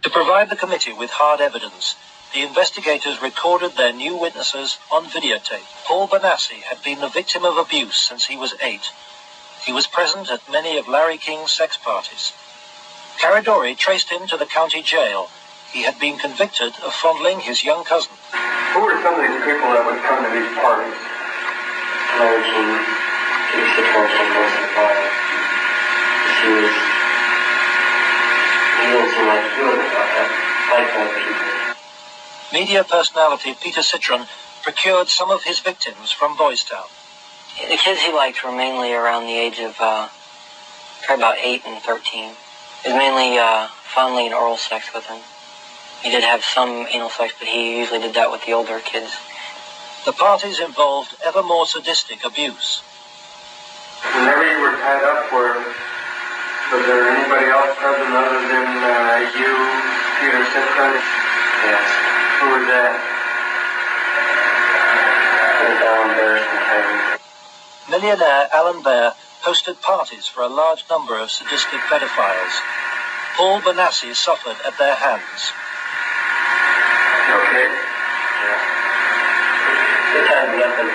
To provide the committee with hard evidence, the investigators recorded their new witnesses on videotape. Paul Bonacci had been the victim of abuse since he was 8. He was present at many of Larry King's sex parties. Caradori traced him to the county jail. He had been convicted of fondling his young cousin. Who were some of these people that would come to these parties? Larry King, he was the first one most involved. He didn't seem like he was about that. Like other people. Media personality Peter Citron procured some of his victims from Boys Town. The kids he liked were mainly around the age of probably about 8 and 13. It was mainly fondling and oral sex with them. He did have some anal sex, but he usually did that with the older kids. The parties involved ever more sadistic abuse. Whenever you were tied up, was there anybody else present other than you, Peter Citron? Yes. Who was that? Alan Bear from Kevin. Millionaire Alan Bear hosted parties for a large number of sadistic pedophiles. Paul Bonacci suffered at their hands. Okay. Yeah. This had nothing.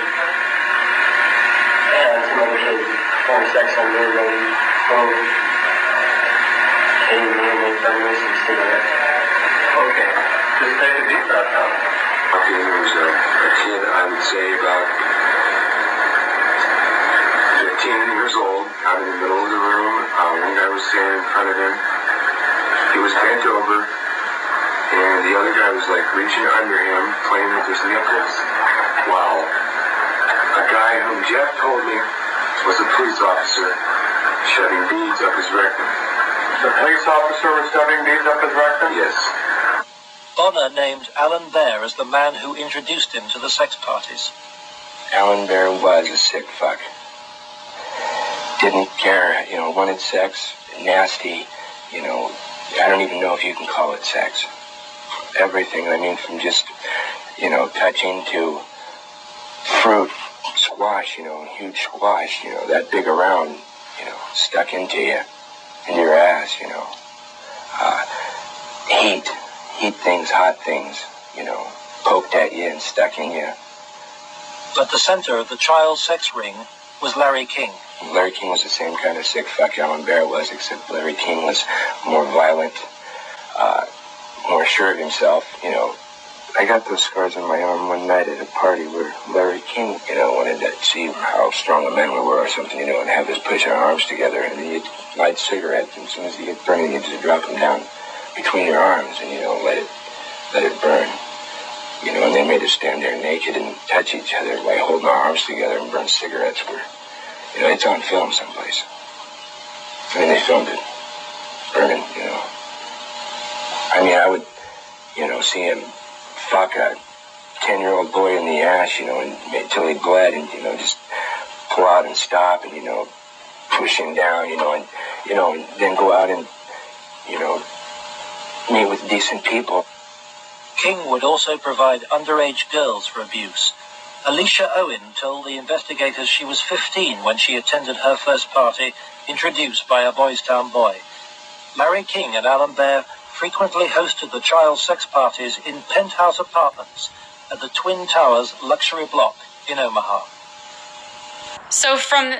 And some other kids perform sex on their own phone. Came in and make them with some cigarettes. Okay. Just take a deep breath out. Okay, there was a kid, I would say about 15 years old, out in the middle of the room. One guy was standing in front of him. He was bent over, and the other guy was like reaching under him, playing with his nipples, while a guy whom Jeff told me was a police officer shoving beads up his rectum. The police officer was shoving beads up his rectum? Yes. Bonner named Alan Bear as the man who introduced him to the sex parties. Alan Bear was a sick fuck. Didn't care, wanted sex, nasty, I don't even know if you can call it sex. Everything, from just, touching to fruit, squash, huge squash, that big around, stuck into your ass, heat things, hot things, poked at you and stuck in you. But the center of the child sex ring was Larry King. Larry King was the same kind of sick fuck Alan Bear was, except Larry King was more violent, more sure of himself, I got those scars on my arm one night at a party where Larry King, wanted to see how strong a man we were or something, and have us push our arms together, and then you'd light cigarettes, and as soon as you get burning, you just drop them down between your arms and, let it burn. And they made us stand there naked and touch each other by holding our arms together and burn cigarettes where, it's on film someplace. They filmed it, burning, I would, see him fuck a 10-year-old boy in the ass, until he bled and, just pull out and stop and, push him down, and then go out and, meet with decent people. King would also provide underage girls for abuse. Alicia Owen told the investigators she was 15 when she attended her first party, introduced by a Boys Town boy. Larry King and Alan Bear frequently hosted the child sex parties in penthouse apartments at the Twin Towers luxury block in Omaha. So from